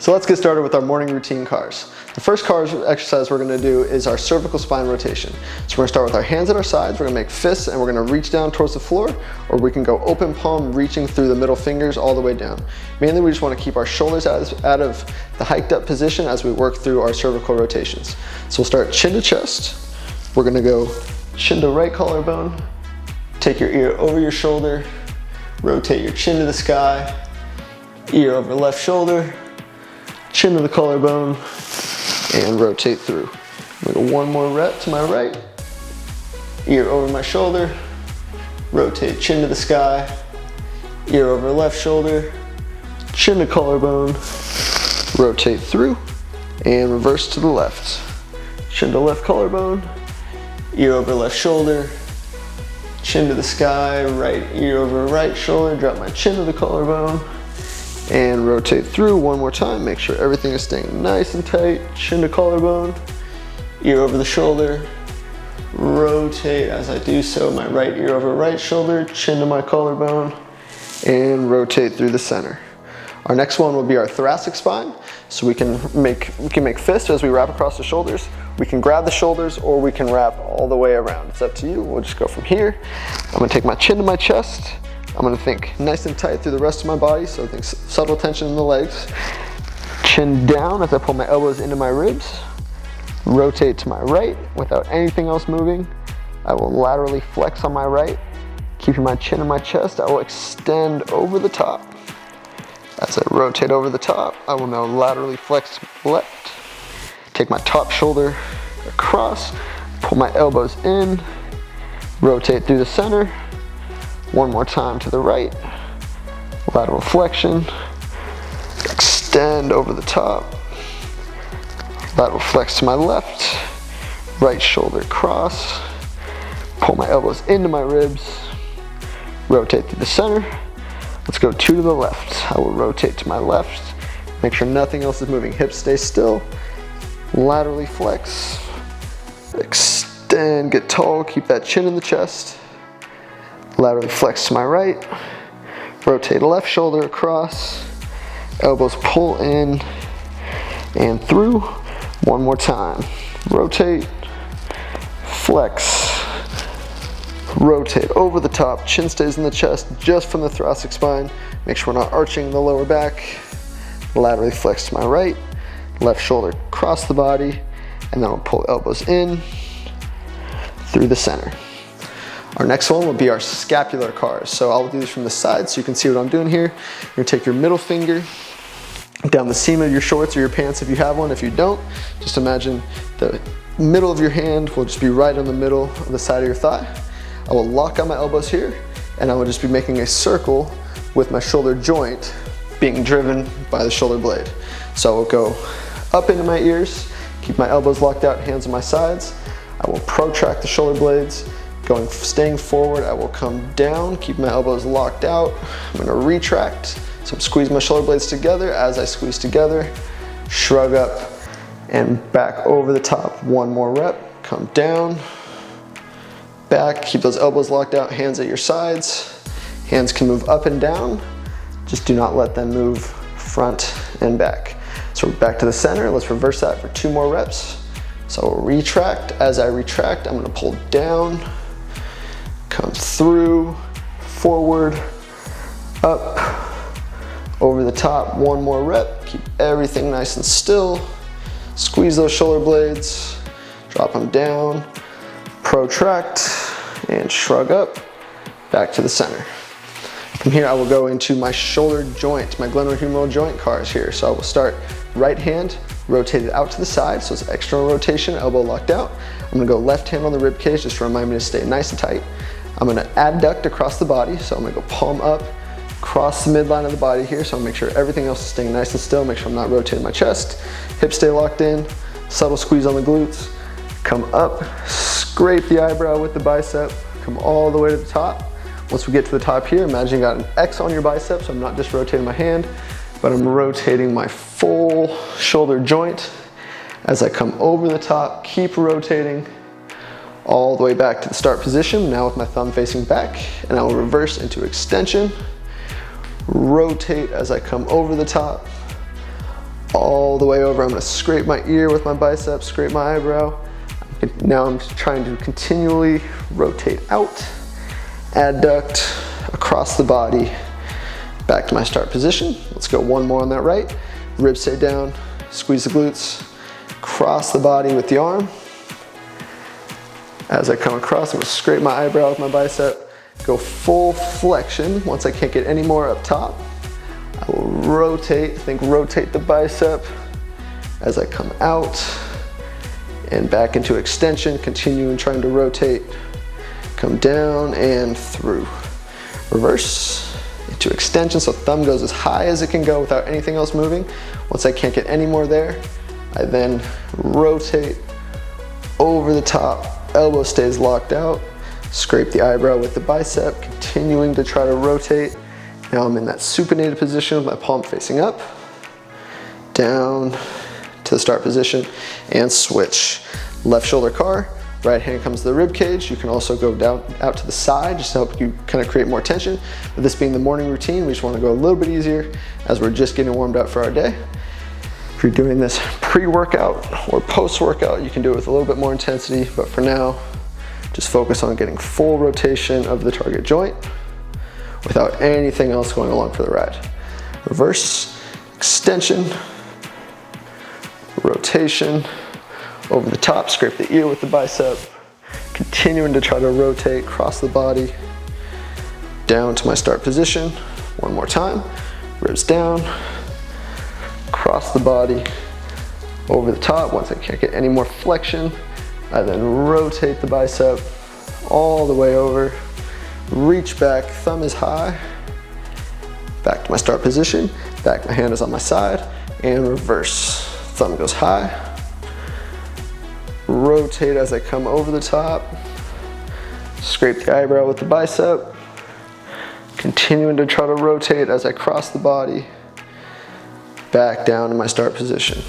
So let's get started with our morning routine cars. The first car exercise we're gonna do is our cervical spine rotation. So we're gonna start with our hands at our sides, we're gonna make fists, and we're gonna reach down towards the floor, or we can go open palm, reaching through the middle fingers all the way down. Mainly we just wanna keep our shoulders out of the hiked up position as we work through our cervical rotations. So we'll start chin to chest. We're gonna go chin to right collarbone, take your ear over your shoulder, rotate your chin to the sky, ear over left shoulder, chin to the collarbone, and rotate through. I'm gonna go one more rep to my right, ear over my shoulder, rotate chin to the sky, ear over left shoulder, chin to collarbone, rotate through, and reverse to the left. Chin to left collarbone, ear over left shoulder, chin to the sky, right ear over right shoulder, drop my chin to the collarbone, and rotate through one more time. Make sure everything is staying nice and tight. Chin to collarbone, ear over the shoulder, rotate as I do so, my right ear over right shoulder, chin to my collarbone, and rotate through the center. Our next one will be our thoracic spine. So we can make fists as we wrap across the shoulders. We can grab the shoulders or we can wrap all the way around. It's up to you. We'll just go from here. I'm gonna take my chin to my chest. I'm gonna think nice and tight through the rest of my body, so think subtle tension in the legs. Chin down as I pull my elbows into my ribs. Rotate to my right without anything else moving. I will laterally flex on my right. Keeping my chin in my chest, I will extend over the top. As I rotate over the top, I will now laterally flex to the left. Take my top shoulder across, pull my elbows in, rotate through the center. One more time to the right, lateral flexion, extend over the top, lateral flex to my left, right shoulder cross, pull my elbows into my ribs, rotate through the center. Let's go two to the left. I will rotate to my left, make sure nothing else is moving. Hips stay still, laterally flex, extend, get tall, keep that chin in the chest. Laterally flex to my right, rotate left shoulder across, elbows pull in and through. One more time. Rotate, flex, rotate over the top, chin stays in the chest just from the thoracic spine. Make sure we're not arching the lower back. Laterally flex to my right, left shoulder across the body, and then I'll pull elbows in through the center. Our next one will be our scapular cars. So I'll do this from the side so you can see what I'm doing here. You're gonna take your middle finger down the seam of your shorts or your pants if you have one. If you don't, just imagine the middle of your hand will just be right on the middle of the side of your thigh. I will lock on my elbows here, and I will just be making a circle with my shoulder joint being driven by the shoulder blade. So I will go up into my ears, keep my elbows locked out, hands on my sides. I will protract the shoulder blades. Staying forward, I will come down, keep my elbows locked out. I'm gonna retract. So I'm squeezing my shoulder blades together. As I squeeze together, shrug up and back over the top. One more rep, come down, back, keep those elbows locked out, hands at your sides. Hands can move up and down. Just do not let them move front and back. So we're back to the center. Let's reverse that for two more reps. So I'll retract. As I retract, I'm gonna pull down, come through, forward, up, over the top. One more rep. Keep everything nice and still. Squeeze those shoulder blades, drop them down, protract, and shrug up, back to the center. From here, I will go into my shoulder joint, my glenohumeral joint cars here. So I will start right hand, rotated out to the side, so it's external rotation, elbow locked out. I'm gonna go left hand on the rib cage, just to remind me to stay nice and tight. I'm gonna adduct across the body, so I'm gonna go palm up, cross the midline of the body here, so I'll make sure everything else is staying nice and still, make sure I'm not rotating my chest. Hips stay locked in, subtle squeeze on the glutes. Come up, scrape the eyebrow with the bicep, come all the way to the top. Once we get to the top here, imagine you got an X on your bicep, so I'm not just rotating my hand, but I'm rotating my full shoulder joint. As I come over the top, keep rotating all the way back to the start position, now with my thumb facing back, and I will reverse into extension, rotate as I come over the top, all all the way over. I'm gonna scrape my ear with my bicep, scrape my eyebrow. Now I'm trying to continually rotate out, adduct across the body, back to my start position. Let's go one more on that right. Ribs stay down, squeeze the glutes, cross the body with the arm. As I come across, I'm gonna scrape my eyebrow with my bicep, go full flexion. Once I can't get any more up top, I will rotate, rotate the bicep as I come out and back into extension, continuing trying to rotate, come down and through. Reverse into extension, so thumb goes as high as it can go without anything else moving. Once I can't get any more there, I then rotate over the top, elbow stays locked out, scrape the eyebrow with the bicep, continuing to try to rotate. Now I'm in that supinated position with my palm facing up, down to the start position, and switch. Left shoulder car, right hand comes to the rib cage. You can also go down out to the side just to help you kind of create more tension. But this being the morning routine, we just want to go a little bit easier as we're just getting warmed up for our day. If you're doing this pre-workout or post-workout, you can do it with a little bit more intensity, but for now, just focus on getting full rotation of the target joint without anything else going along for the ride. Reverse, extension, rotation, over the top, scrape the ear with the bicep, continuing to try to rotate, cross the body, down to my start position. One more time, ribs down, cross the body, over the top. Once I can't get any more flexion, I then rotate the bicep all the way over, reach back, thumb is high, back to my start position, back my hand is on my side, and reverse. Thumb goes high, rotate as I come over the top, scrape the eyebrow with the bicep, continuing to try to rotate as I cross the body, back down to my start position.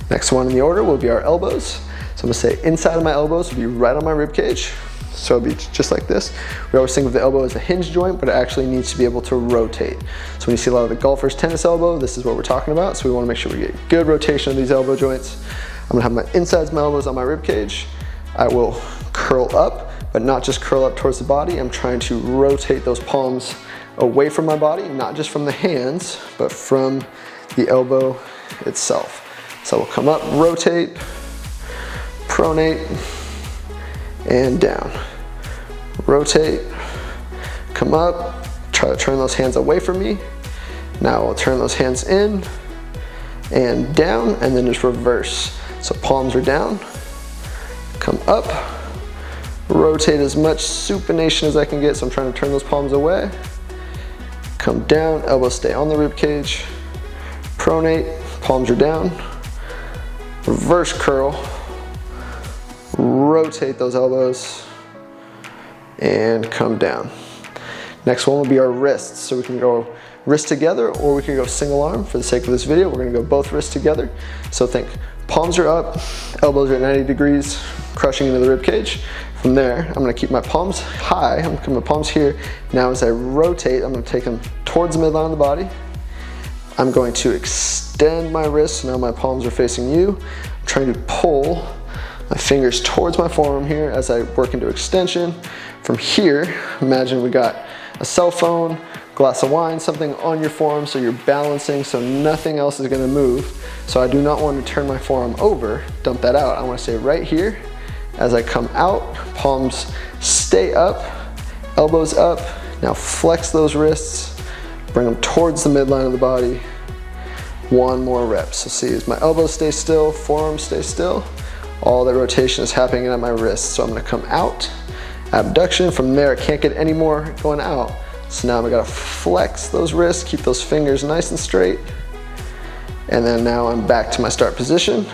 Next one in the order will be our elbows. So I'm gonna say inside of my elbows will be right on my rib cage. So it'll be just like this. We always think of the elbow as a hinge joint, but it actually needs to be able to rotate. So when you see a lot of the golfers' tennis elbow, this is what we're talking about. So we wanna make sure we get good rotation of these elbow joints. I'm gonna have my insides of my elbows on my rib cage. I will curl up, but not just curl up towards the body. I'm trying to rotate those palms away from my body, not just from the hands, but from the elbow itself. So we'll come up, rotate, pronate, and down. Rotate, come up, try to turn those hands away from me. Now I'll turn those hands in and down, and then just reverse. So palms are down, come up, rotate as much supination as I can get, so I'm trying to turn those palms away. Come down, elbows stay on the rib cage, pronate, palms are down, reverse curl, rotate those elbows, and come down. Next one will be our wrists. So we can go wrist together, or we can go single arm. For the sake of this video, we're gonna go both wrists together. So think palms are up, elbows are at 90 degrees, crushing into the rib cage. From there, I'm gonna keep my palms high. I'm gonna keep my palms here. Now as I rotate, I'm gonna take them towards the midline of the body. I'm going to extend my wrists. Now my palms are facing you. I'm trying to pull my fingers towards my forearm here as I work into extension. From here, imagine we got a cell phone, glass of wine, something on your forearm so you're balancing so nothing else is gonna move. So I do not want to turn my forearm over, dump that out. I wanna stay right here. As I come out, palms stay up, elbows up. Now flex those wrists, bring them towards the midline of the body. One more rep. So see, as my elbows stay still, forearms stay still, all that rotation is happening at my wrists. So I'm gonna come out, abduction. From there, I can't get any more going out. So now I gotta flex those wrists, keep those fingers nice and straight. And then now I'm back to my start position.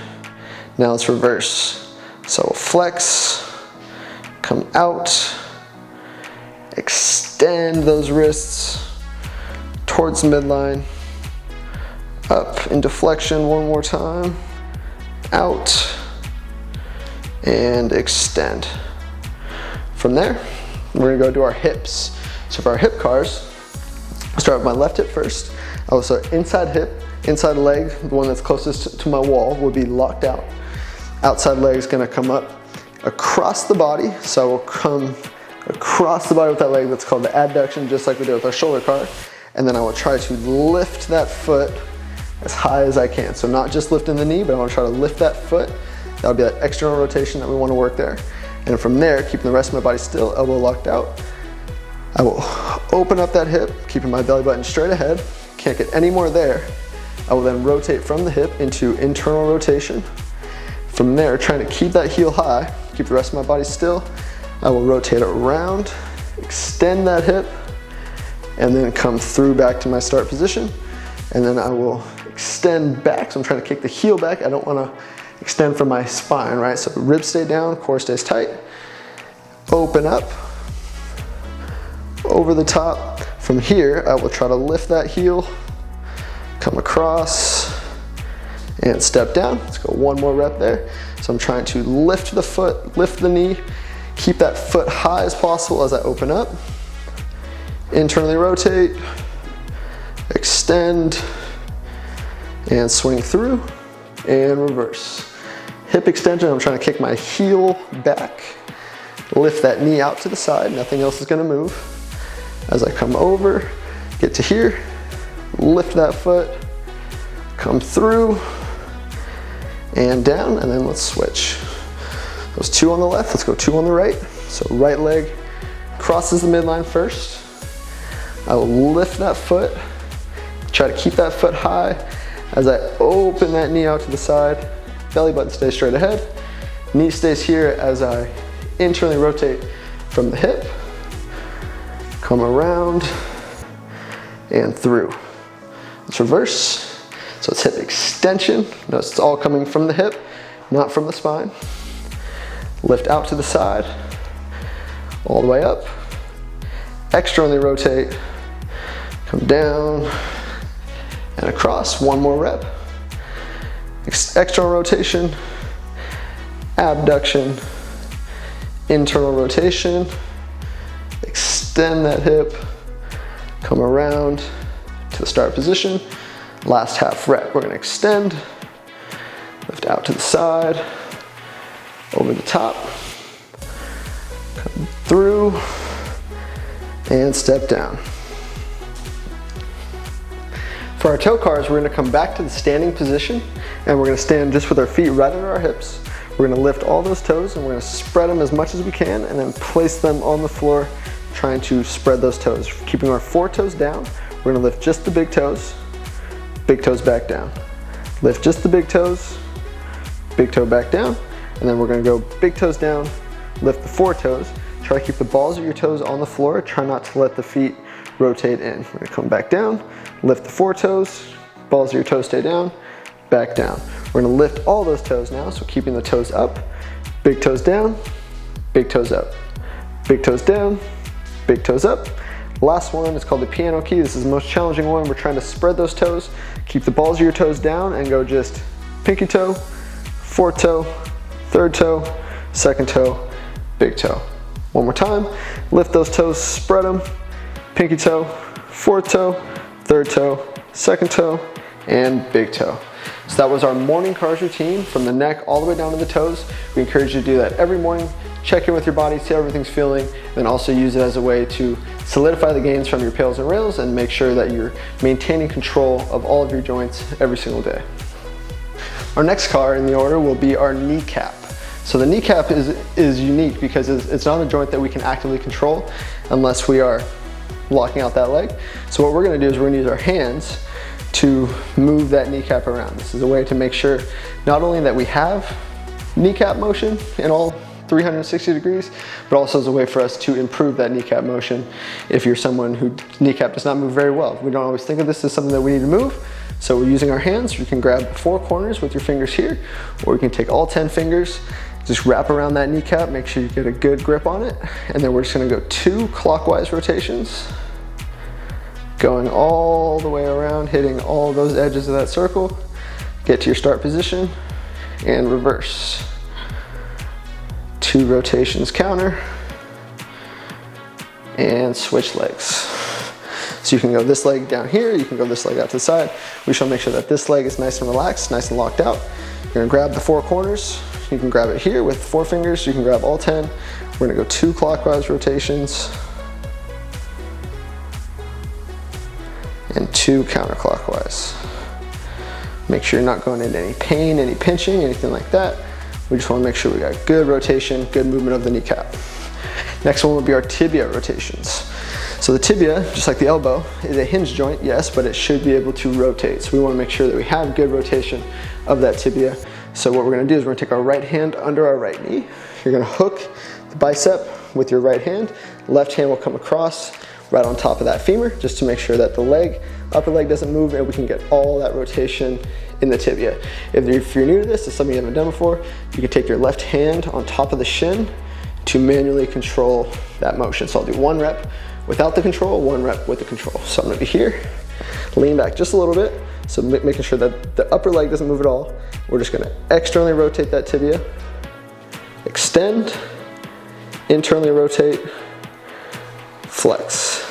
Now let's reverse. So flex, come out, extend those wrists towards midline, up into flexion one more time, out, and extend. From there, we're gonna go to our hips. So for our hip cars, I'll start with my left hip first. I will start inside hip, inside leg, the one that's closest to my wall, will be locked out. Outside leg is gonna come up across the body, so I will come across the body with that leg. That's called the adduction, just like we did with our shoulder car. And then I will try to lift that foot as high as I can. So not just lifting the knee, but I want to try to lift that foot. That'll be that external rotation that we want to work there. And from there, keeping the rest of my body still, elbow locked out, I will open up that hip, keeping my belly button straight ahead. Can't get any more there. I will then rotate from the hip into internal rotation. From there, trying to keep that heel high, keep the rest of my body still, I will rotate around, extend that hip, and then come through back to my start position. And then I will extend back, so I'm trying to kick the heel back. I don't want to extend from my spine, right? So ribs stay down, core stays tight. Open up, over the top. From here, I will try to lift that heel, come across, and step down. Let's go one more rep there. So I'm trying to lift the foot, lift the knee, keep that foot high as possible as I open up. Internally rotate, extend, and swing through, and reverse. Hip extension, I'm trying to kick my heel back, lift that knee out to the side, nothing else is gonna move. As I come over, get to here, lift that foot, come through, and down, and then let's switch. Those two on the left, let's go two on the right. So right leg crosses the midline first. I will lift that foot, try to keep that foot high as I open that knee out to the side. Belly button stays straight ahead. Knee stays here as I internally rotate from the hip, come around and through. Let's reverse. So it's hip extension. Notice it's all coming from the hip, not from the spine. Lift out to the side, all the way up. Externally rotate, come down and across. One more rep. External rotation, abduction, internal rotation. Extend that hip, come around to the start position. Last half rep, we're gonna extend, lift out to the side, over the top, come through, and step down. For our toe cars, we're gonna come back to the standing position, and we're gonna stand just with our feet right under our hips. We're gonna lift all those toes, and we're gonna spread them as much as we can, and then place them on the floor, trying to spread those toes. Keeping our 4 toes down, we're gonna lift just the big toes back down. Lift just the big toe back down, and then we're gonna go big toes down, lift the 4 toes. Try to keep the balls of your toes on the floor. Try not to let the feet rotate in. We're gonna come back down, lift the 4 toes, balls of your toes stay down, back down. We're gonna lift all those toes now, so keeping the toes up, big toes down, big toes up, big toes down, big toes up. Last one is called the piano key. This is the most challenging one. We're trying to spread those toes, keep the balls of your toes down, and go just pinky toe, 4th toe, 3rd toe, 2nd toe, big toe. One more time, lift those toes, spread them, pinky toe, 4th toe, 3rd toe, 2nd toe, and big toe. So that was our morning cars routine from the neck all the way down to the toes. We encourage you to do that every morning. Check in with your body, see how everything's feeling, and also use it as a way to solidify the gains from your pails and rails and make sure that you're maintaining control of all of your joints every single day. Our next car in the order will be our kneecap. So the kneecap is unique because it's not a joint that we can actively control unless we are locking out that leg. So what we're gonna do is we're gonna use our hands to move that kneecap around. This is a way to make sure not only that we have kneecap motion in all 360 degrees, but also as a way for us to improve that kneecap motion if you're someone whose kneecap does not move very well. We don't always think of this as something that we need to move. So we're using our hands. You can grab the 4 corners with your fingers here, or you can take all 10 fingers, just wrap around that kneecap, make sure you get a good grip on it. And then we're just gonna go 2 clockwise rotations, going all the way around, hitting all those edges of that circle. Get to your start position and reverse. 2 rotations counter, and switch legs. So you can go this leg down here, you can go this leg out to the side. We should make sure that this leg is nice and relaxed, nice and locked out. You're gonna grab the 4 corners. You can grab it here with 4 fingers. You can grab all 10. We're gonna go 2 clockwise rotations and 2 counterclockwise. Make sure you're not going into any pain, any pinching, anything like that. We just wanna make sure we got good rotation, good movement of the kneecap. Next one will be our tibia rotations. So the tibia, just like the elbow, is a hinge joint, yes, but it should be able to rotate. So we wanna make sure that we have good rotation of that tibia. So what we're gonna do is we're gonna take our right hand under our right knee. You're gonna hook the bicep with your right hand. Left hand will come across right on top of that femur, just to make sure that the leg, upper leg doesn't move, and we can get all that rotation in the tibia. If you're new to this, it's something you haven't done before, you can take your left hand on top of the shin to manually control that motion. So I'll do 1 rep without the control, 1 rep with the control. So I'm gonna be here, lean back just a little bit, so making sure that the upper leg doesn't move at all. We're just gonna externally rotate that tibia, extend, internally rotate, flex.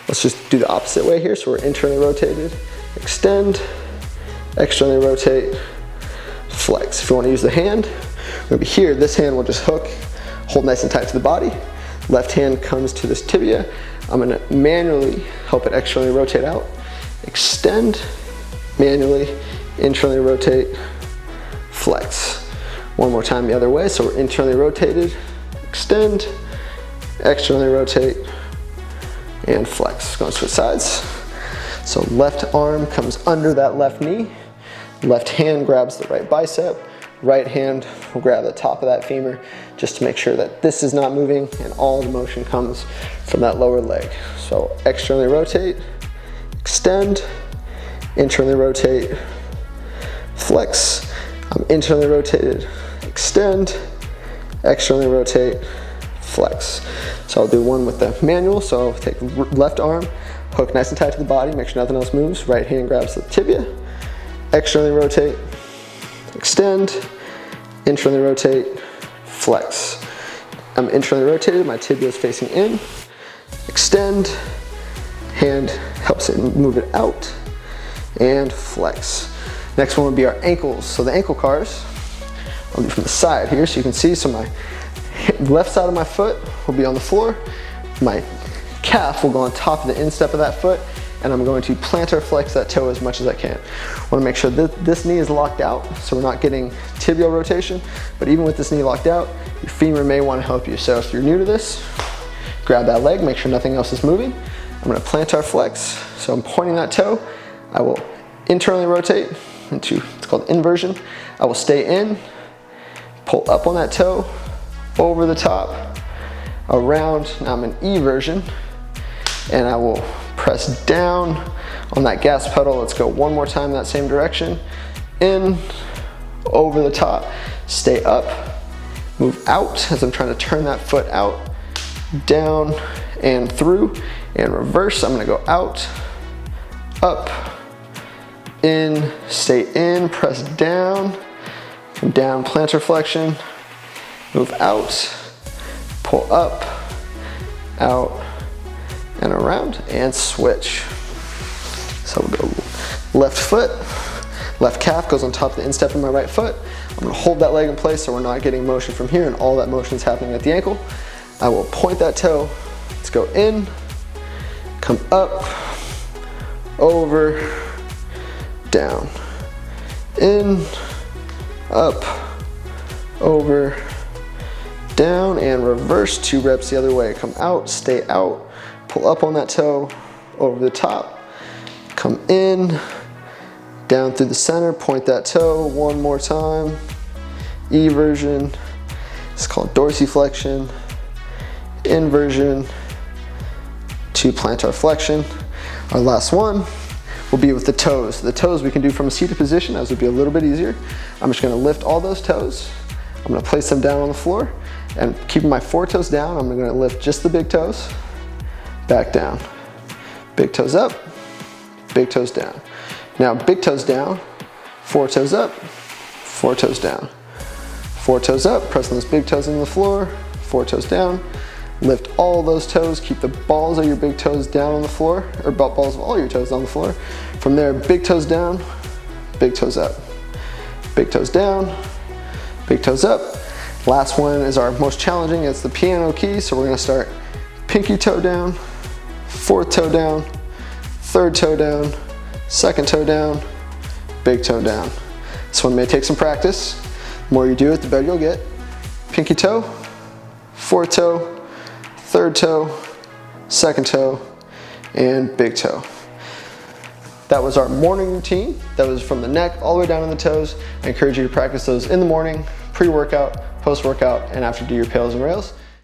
Let's just do the opposite way here. So we're internally rotated, extend, externally rotate, flex. If you wanna use the hand, we're gonna be here. This hand will just hook, hold nice and tight to the body. Left hand comes to this tibia. I'm gonna manually help it externally rotate out. Extend, manually, internally rotate, flex. One more time the other way. So we're internally rotated, extend, externally rotate, and flex. Going to switch sides. So left arm comes under that left knee. Left hand grabs the right bicep. Right hand will grab the top of that femur just to make sure that this is not moving and all the motion comes from that lower leg. So externally rotate, extend, internally rotate, flex. I'm internally rotated, extend, externally rotate, flex. So I'll do one with the manual. So I'll take left arm, hook nice and tight to the body, make sure nothing else moves. Right hand grabs the tibia, externally rotate, extend, internally rotate, flex. I'm internally rotated, my tibia is facing in, extend, hand helps it move it out, and flex. Next one would be our ankles. So the ankle cars, I'll do from the side here so you can see. So my left side of my foot will be on the floor, my calf will go on top of the instep of that foot, and I'm going to plantar flex that toe as much as I can. I want to make sure that this knee is locked out, so we're not getting tibial rotation, but even with this knee locked out, your femur may want to help you. So if you're new to this, grab that leg, make sure nothing else is moving. I'm going to plantar flex, so I'm pointing that toe. I will internally rotate into, it's called inversion. I will stay in, pull up on that toe, over the top, around. Now I'm in eversion, and I will press down on that gas pedal. Let's go one more time in that same direction. In, over the top, stay up, move out as I'm trying to turn that foot out, down and through, and reverse. I'm gonna go out, up, in, stay in, press down, come down, plantar flexion, move out, pull up, out, and around, and switch. So we'll go left foot, left calf goes on top of the instep of my right foot. I'm gonna hold that leg in place so we're not getting motion from here and all that motion is happening at the ankle. I will point that toe, let's go in, come up, over, down, in, up, over, down, and reverse 2 reps the other way. Come out, stay out, pull up on that toe, over the top, come in, down through the center, point that toe one more time, eversion, it's called dorsiflexion, inversion, to plantar flexion. Our last one will be with the toes. The toes we can do from a seated position, as would be a little bit easier. I'm just gonna lift all those toes, I'm gonna place them down on the floor, and keeping my 4 toes down, I'm gonna lift just the big toes, back down. Big toes up, big toes down. Now big toes down, 4 toes up, 4 toes down. 4 toes up, pressing those big toes into the floor, 4 toes down, Lift all those toes, keep the balls of your big toes down on the floor, or balls of all your toes on the floor. From there, big toes down, big toes up. Big toes down, big toes up. Last one is our most challenging, it's the piano key. So we're gonna start pinky toe down, fourth toe down, third toe down, second toe down, big toe down. This one may take some practice. The more you do it, the better you'll get. Pinky toe, fourth toe, third toe, second toe, and big toe. That was our morning routine. That was from the neck all the way down to the toes. I encourage you to practice those in the morning, pre-workout, post-workout, and after you do your pails and rails.